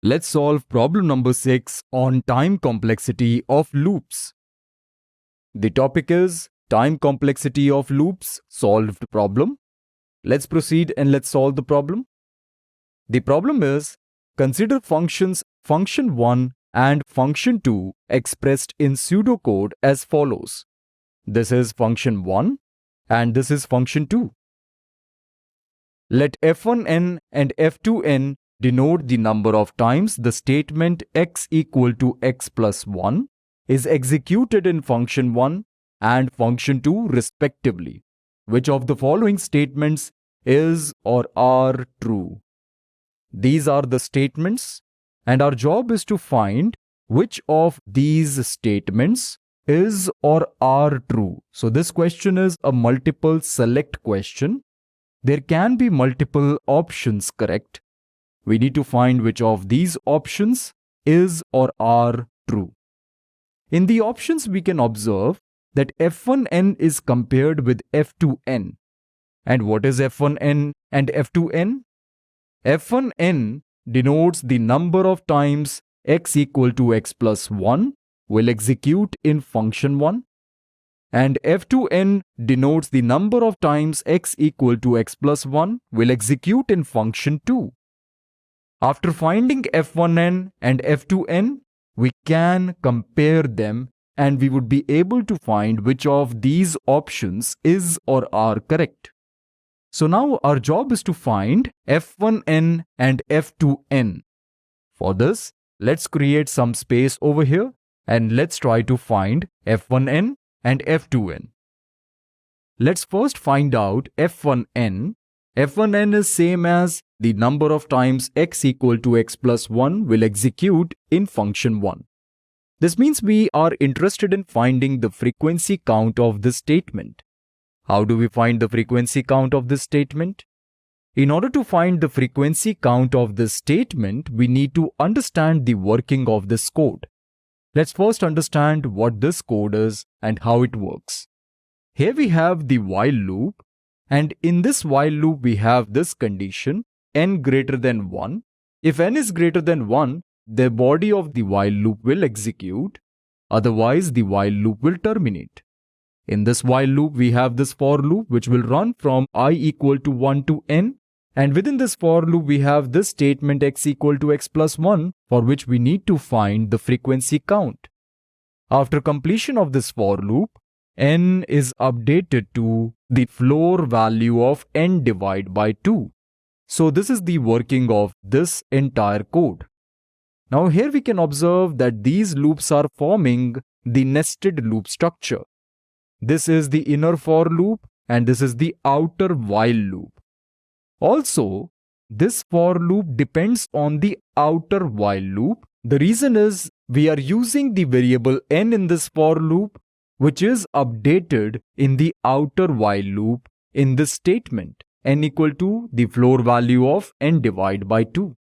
Let's solve problem number 6 on time complexity of loops. The topic is time complexity of loops solved problem. Let's proceed and let's solve the problem. The problem is, consider functions function 1 and function 2 expressed in pseudocode as follows. This is function 1 and this is function 2. Let f1n and f2n denote the number of times the statement x equal to x plus 1 is executed in function 1 and function 2 respectively. Which of the following statements is or are true? These are the statements, and our job is to find which of these statements is or are true. So this question is a multiple select question. There can be multiple options correct. We need to find which of these options is or are true. In the options, we can observe that f1n is compared with f2n. And what is f1n and f2n? f1n denotes the number of times x equal to x plus 1 will execute in function 1. And f2n denotes the number of times x equal to x plus 1 will execute in function 2. After finding f1n and f2n, we can compare them and we would be able to find which of these options is or are correct. So now our job is to find f1n and f2n. For this, let's create some space over here and let's try to find f1n and f2n. Let's first find out f1n. f1n is same as the number of times x equal to x plus 1 will execute in function 1. This means we are interested in finding the frequency count of this statement. How do we find the frequency count of this statement? In order to find the frequency count of this statement, we need to understand the working of this code. Let's first understand what this code is and how it works. Here we have the while loop, and in this while loop we have this condition n greater than 1. If n is greater than 1, the body of the while loop will execute, otherwise the while loop will terminate. In this while loop we have this for loop which will run from I equal to 1 to n, and within this for loop we have this statement x equal to x plus 1 for which we need to find the frequency count. After completion of this for loop, n is updated to the floor value of n divided by 2. So this is the working of this entire code. Now here we can observe that these loops are forming the nested loop structure. This is the inner for loop and this is the outer while loop. Also, this for loop depends on the outer while loop. The reason is we are using the variable n in this for loop, which is updated in the outer while loop in this statement, n equal to the floor value of n divided by 2.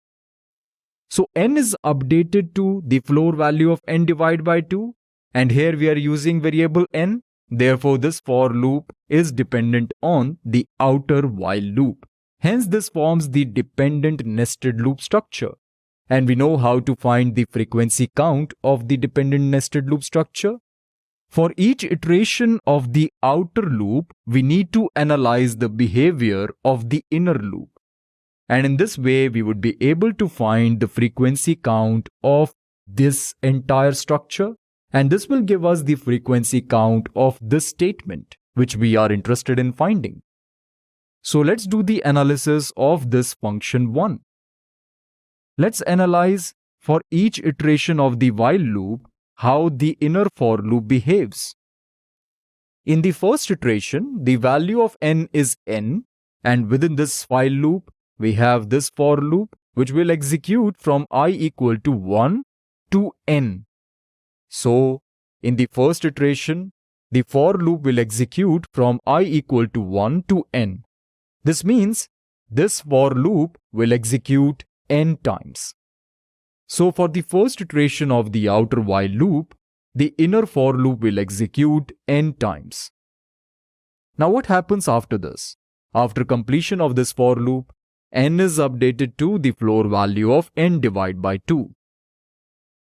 So n is updated to the floor value of n divided by 2, and here we are using variable n. Therefore, this for loop is dependent on the outer while loop. Hence, this forms the dependent nested loop structure. And we know how to find the frequency count of the dependent nested loop structure. For each iteration of the outer loop, we need to analyze the behavior of the inner loop. And in this way, we would be able to find the frequency count of this entire structure. And this will give us the frequency count of this statement, which we are interested in finding. So let's do the analysis of this function 1. Let's analyze for each iteration of the while loop how the inner for loop behaves. In the first iteration, the value of n is n, and within this while loop, we have this for loop which will execute from I equal to 1 to n. So, in the first iteration, the for loop will execute from I equal to 1 to n. This means this for loop will execute n times. So, for the first iteration of the outer while loop, the inner for loop will execute n times. Now, what happens after this? After completion of this for loop, n is updated to the floor value of n divided by 2.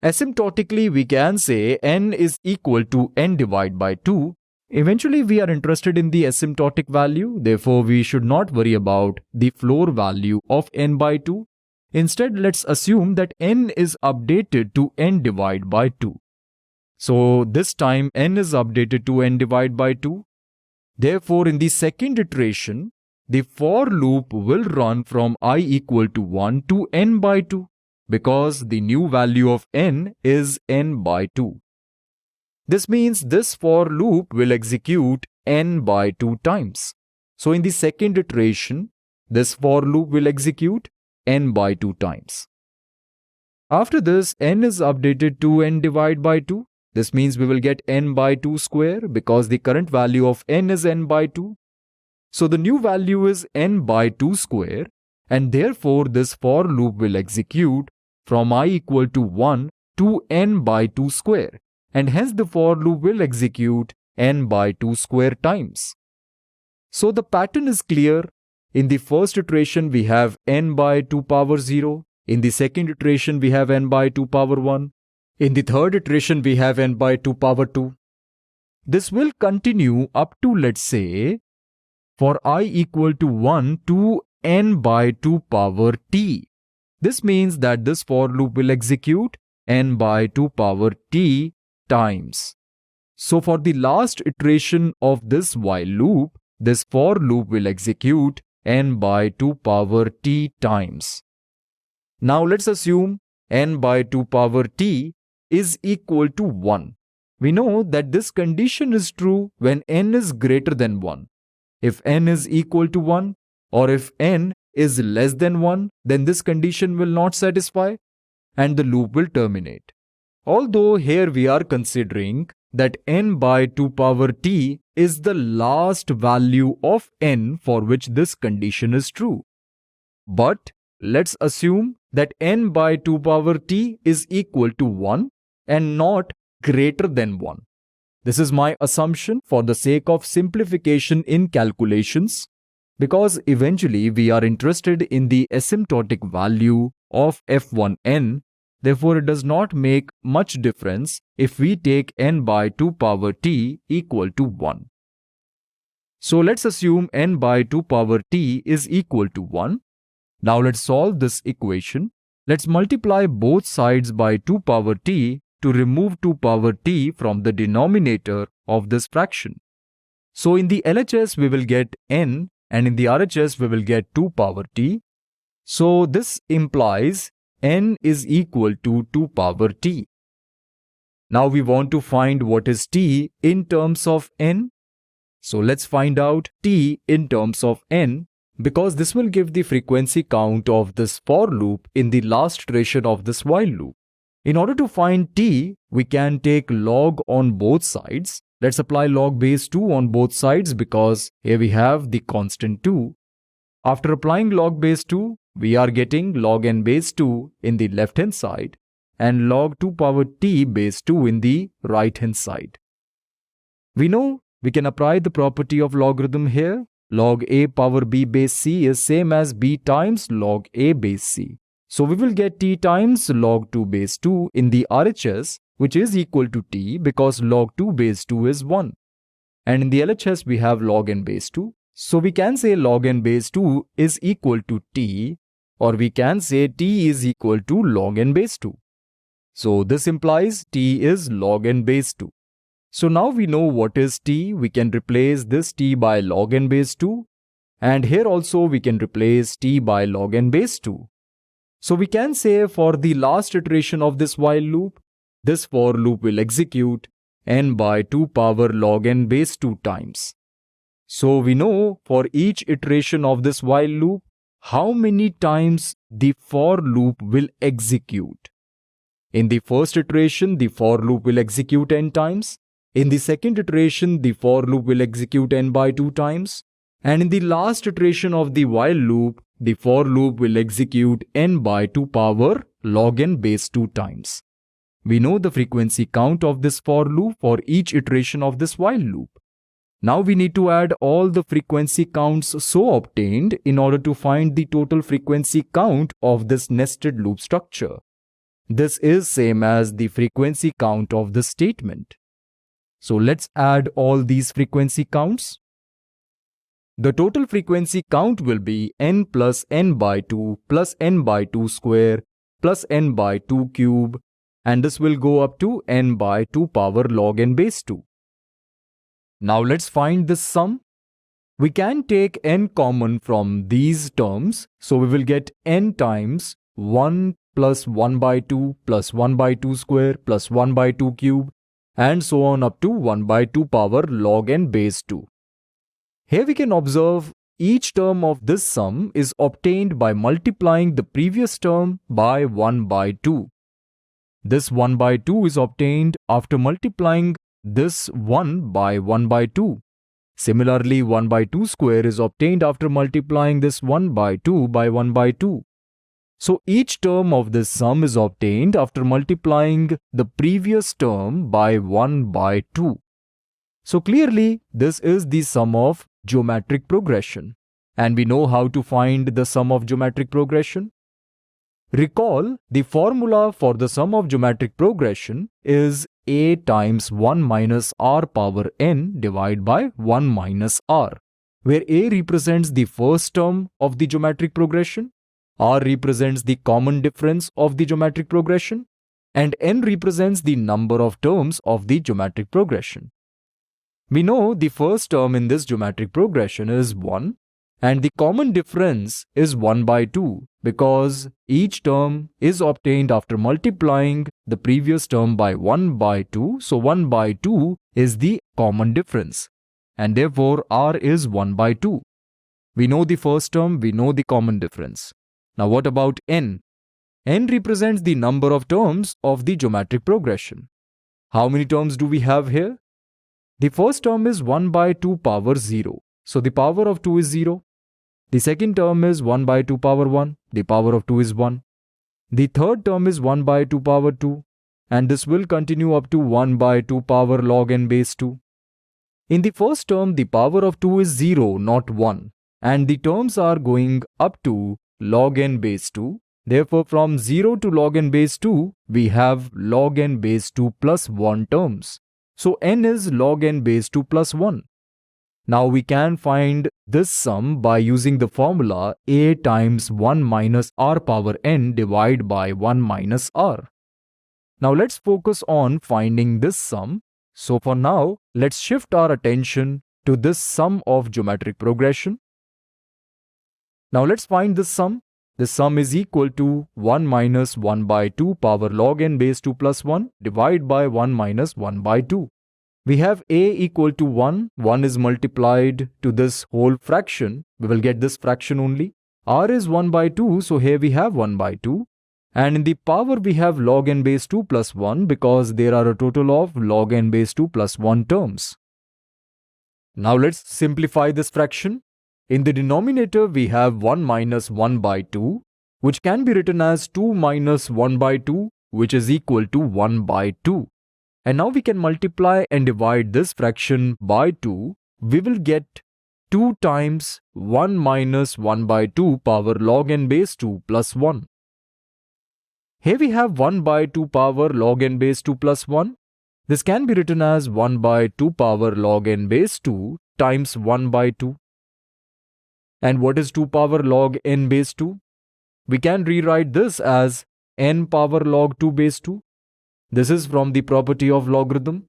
Asymptotically, we can say n is equal to n divided by 2. Eventually, we are interested in the asymptotic value. Therefore, we should not worry about the floor value of n by 2. Instead, let's assume that n is updated to n divided by 2. So, this time n is updated to n divided by 2. Therefore, in the second iteration, the for loop will run from I equal to 1 to n by 2. Because the new value of n is n by 2. This means this for loop will execute n by 2 times. So in the second iteration, this for loop will execute n by 2 times. After this, n is updated to n divided by 2. This means we will get n by 2 square because the current value of n is n by 2. So the new value is n by 2 square, and therefore this for loop will execute from I equal to 1 to n by 2 square, and hence the for loop will execute n by 2 square times. So the pattern is clear. In the first iteration we have n by 2 power 0, in the second iteration we have n by 2 power 1, in the third iteration we have n by 2 power 2. This will continue up to, let's say, for I equal to 1 to n by 2 power t. This means that this for loop will execute n by 2 power t times. So for the last iteration of this while loop, this for loop will execute n by 2 power t times. Now let's assume n by 2 power t is equal to 1. We know that this condition is true when n is greater than 1. If n is equal to 1, or if n is less than 1, then this condition will not satisfy and the loop will terminate. Although here we are considering that n by 2 power t is the last value of n for which this condition is true. But let's assume that n by 2 power t is equal to 1 and not greater than 1. This is my assumption for the sake of simplification in calculations, because eventually we are interested in the asymptotic value of f1n. Therefore, it does not make much difference if we take n by 2 power t equal to 1. So let's assume n by 2 power t is equal to 1. Now let's solve this equation. Let's multiply both sides by 2 power t to remove 2 power t from the denominator of this fraction. So in the LHS we will get n, and in the RHS we will get 2 power t. So this implies n is equal to 2 power t. Now we want to find what is t in terms of n. So let's find out t in terms of n, because this will give the frequency count of this for loop in the last iteration of this while loop. In order to find t, we can take log on both sides. Let's apply log base 2 on both sides because here we have the constant 2. After applying log base 2, we are getting log n base 2 in the left hand side and log 2 power t base 2 in the right hand side. We know we can apply the property of logarithm here. Log a power b base c is same as b times log a base c. So we will get t times log 2 base 2 in the RHS, which is equal to t because log 2 base 2 is 1. And in the LHS we have log n base 2. So we can say log n base 2 is equal to t, or we can say t is equal to log n base 2. So this implies t is log n base 2. So now we know what is t. We can replace this t by log n base 2. And here also we can replace t by log n base 2. So we can say for the last iteration of this while loop, this for loop will execute n by 2 power log n base 2 times. So we know for each iteration of this while loop, how many times the for loop will execute. In the first iteration, the for loop will execute n times. In the second iteration, the for loop will execute n by 2 times. And in the last iteration of the while loop, the for loop will execute n by 2 power log n base 2 times. We know the frequency count of this for loop for each iteration of this while loop. Now we need to add all the frequency counts so obtained in order to find the total frequency count of this nested loop structure. This is same as the frequency count of the statement. So let's add all these frequency counts. The total frequency count will be n plus n by 2 plus n by 2 square plus n by 2 cube, and this will go up to n by 2 power log n base 2. Now let's find this sum. We can take n common from these terms, so we will get n times 1 plus 1 by 2 plus 1 by 2 square plus 1 by 2 cube, and so on up to 1 by 2 power log n base 2. Here we can observe each term of this sum is obtained by multiplying the previous term by 1 by 2. This 1 by 2 is obtained after multiplying this 1 by 1 by 2. Similarly, 1 by 2 square is obtained after multiplying this 1 by 2 by 1 by 2. So each term of this sum is obtained after multiplying the previous term by 1 by 2. So clearly, this is the sum of geometric progression. And we know how to find the sum of geometric progression. Recall, the formula for the sum of geometric progression is a times 1 minus r power n divided by 1 minus r, where a represents the first term of the geometric progression, r represents the common difference of the geometric progression, and n represents the number of terms of the geometric progression. We know the first term in this geometric progression is 1, and the common difference is 1 by 2 because each term is obtained after multiplying the previous term by 1 by 2. So 1 by 2 is the common difference, and therefore r is 1 by 2. We know the first term, we know the common difference. Now what about n? N represents the number of terms of the geometric progression. How many terms do we have here? The first term is 1 by 2 power 0. So the power of 2 is 0. The second term is 1 by 2 power 1. The power of 2 is 1. The third term is 1 by 2 power 2. And this will continue up to 1 by 2 power log n base 2. In the first term, the power of 2 is 0, not 1. And the terms are going up to log n base 2. Therefore, from 0 to log n base 2, we have log n base 2 plus 1 terms. So n is log n base 2 plus 1. Now we can find this sum by using the formula a times 1 minus r power n divided by 1 minus r. Now let's focus on finding this sum. So for now, let's shift our attention to this sum of geometric progression. Now let's find this sum. This sum is equal to 1 minus 1 by 2 power log n base 2 plus 1 divided by 1 minus 1 by 2. We have a equal to 1. 1 is multiplied to this whole fraction. We will get this fraction only. R is 1 by 2, so here we have 1 by 2. And in the power we have log n base 2 plus 1 because there are a total of log n base 2 plus 1 terms. Now let's simplify this fraction. In the denominator we have 1 minus 1 by 2, which can be written as 2 minus 1 by 2, which is equal to 1 by 2. And now we can multiply and divide this fraction by 2. We will get 2 times 1 minus 1 by 2 power log n base 2 plus 1. Here we have 1 by 2 power log n base 2 plus 1. This can be written as 1 by 2 power log n base 2 times 1 by 2. And what is 2 power log n base 2? We can rewrite this as n power log 2 base 2. This is from the property of logarithm.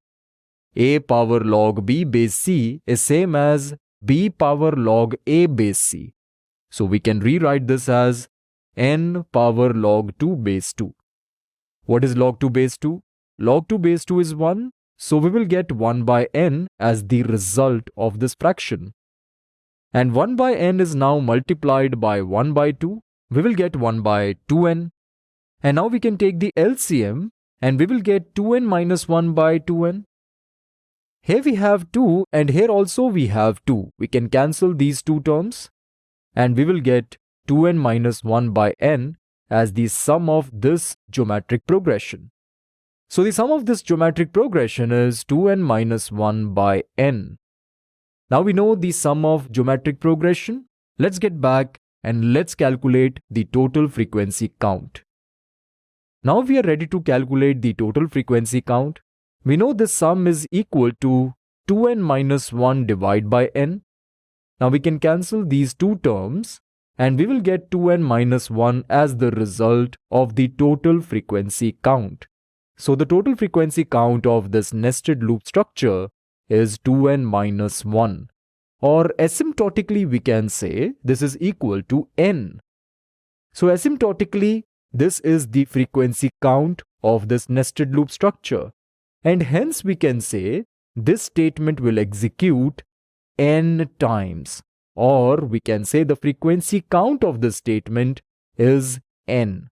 A power log b base c is same as b power log a base c. So we can rewrite this as n power log 2 base 2. What is log 2 base 2? Log 2 base 2 is 1. So we will get 1 by n as the result of this fraction. And 1 by n is now multiplied by 1 by 2. We will get 1 by 2n. And now we can take the LCM. And we will get 2n minus 1 by 2n. Here we have 2 and here also we have 2. We can cancel these two terms. And we will get 2n minus 1 by n as the sum of this geometric progression. So the sum of this geometric progression is 2n minus 1 by n. Now we know the sum of geometric progression. Let's get back and let's calculate the total frequency count. Now we are ready to calculate the total frequency count. We know this sum is equal to 2n minus 1 divided by n. Now we can cancel these two terms and we will get 2n minus 1 as the result of the total frequency count. So the total frequency count of this nested loop structure is 2n minus 1. Or asymptotically we can say this is equal to n. So asymptotically this is the frequency count of this nested loop structure. And hence we can say this statement will execute n times. Or we can say the frequency count of this statement is n.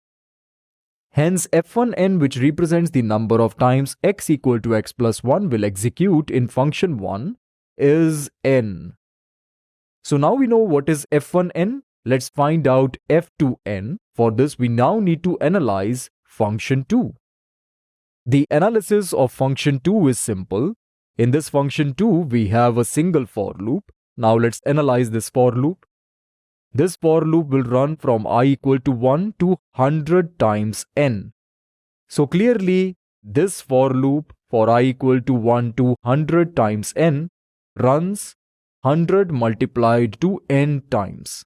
Hence f1n, which represents the number of times x equal to x plus 1 will execute in function 1, is n. So now we know what is f1n. Let's find out f2n. For this, we now need to analyze function 2. The analysis of function 2 is simple. In this function 2, we have a single for loop. Now let's analyze this for loop. This for loop will run from I equal to 1 to 100 times n. So clearly, this for loop for I equal to 1 to 100 times n runs 100 multiplied to n times.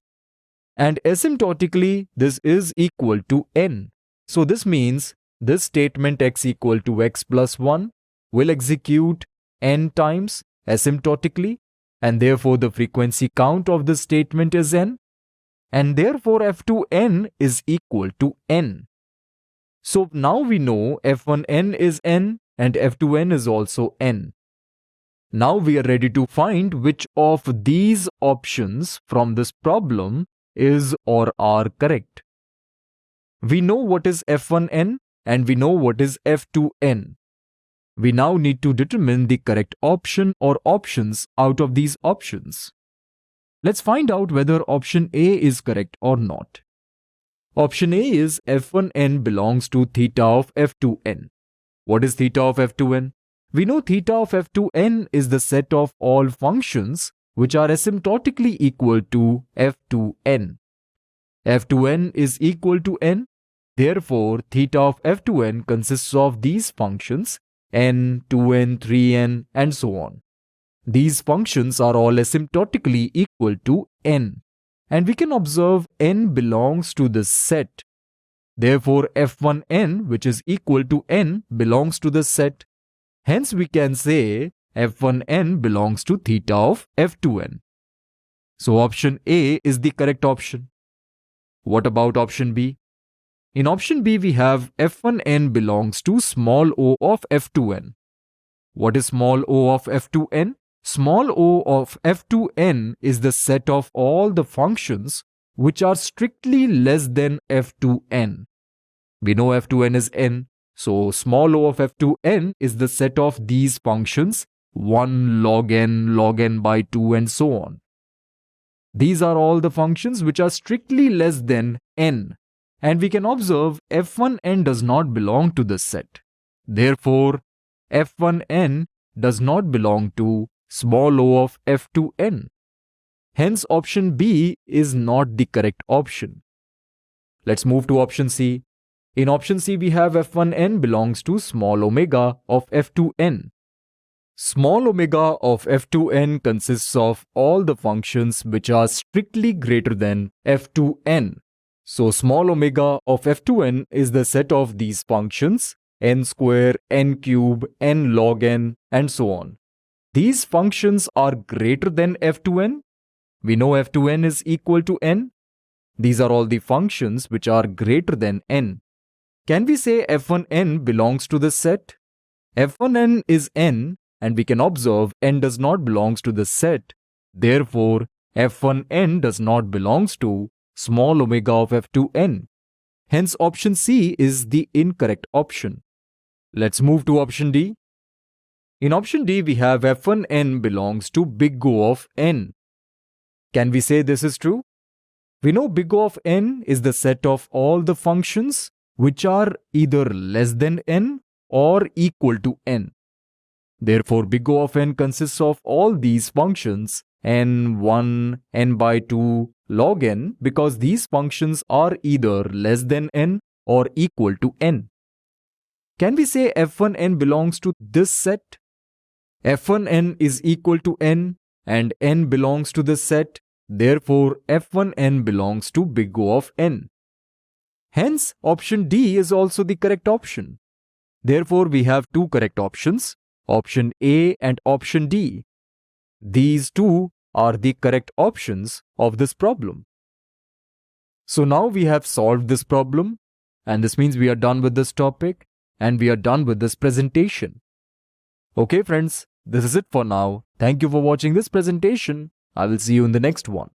And asymptotically, this is equal to n. So this means this statement x equal to x plus 1 will execute n times asymptotically, and therefore the frequency count of this statement is n, and therefore f2n is equal to n. So now we know f1n is n and f2n is also n. Now we are ready to find which of these options from this problem is or are correct. We know what is f1n and we know what is f2n. We now need to determine the correct option or options out of these options. Let's find out whether option A is correct or not. Option A is f1n belongs to theta of f2n. What is theta of f2n? We know theta of f2n is the set of all functions which are asymptotically equal to f2n. f2n is equal to n. Therefore, theta of f2n consists of these functions n, 2n, 3n, and so on. These functions are all asymptotically equal to n, and we can observe n belongs to this set. Therefore, f1n, which is equal to n, belongs to the set. Hence, we can say f1n belongs to theta of f2n. So, option A is the correct option. What about option B? In option B, we have f1n belongs to small o of f2n. What is small o of f2n? Small o of f2n is the set of all the functions which are strictly less than f2n. We know f2n is n, so small o of f2n is the set of these functions 1 log n by 2 and so on. These are all the functions which are strictly less than n. And we can observe f1n does not belong to this set. Therefore, f1n does not belong to small o of f2n. Hence, option B is not the correct option. Let's move to option C. In option C, we have f1n belongs to small omega of f2n. Small omega of f2n consists of all the functions which are strictly greater than f2n. So small omega of f2n is the set of these functions n square, n cube, n log n, and so on. These functions are greater than f2n. We know f2n is equal to n. These are all the functions which are greater than n. Can we say f1n belongs to this set? f1n is n, and we can observe n does not belongs to this set. Therefore, f1n does not belongs to small omega of f2n. Hence, option C is the incorrect option. Let's move to option D. In option D, we have f1n belongs to big O of n. Can we say this is true? We know big O of n is the set of all the functions which are either less than n or equal to n. Therefore, big O of n consists of all these functions n, 1, n by 2, log n, because these functions are either less than n or equal to n. Can we say f1n belongs to this set? f1n is equal to n and n belongs to this set. Therefore, f1n belongs to big O of n. Hence, option D is also the correct option. Therefore, we have two correct options, option A and option D. These two are the correct options of this problem. So now we have solved this problem, and this means we are done with this topic and we are done with this presentation. Okay friends, this is it for now. Thank you for watching this presentation. I will see you in the next one.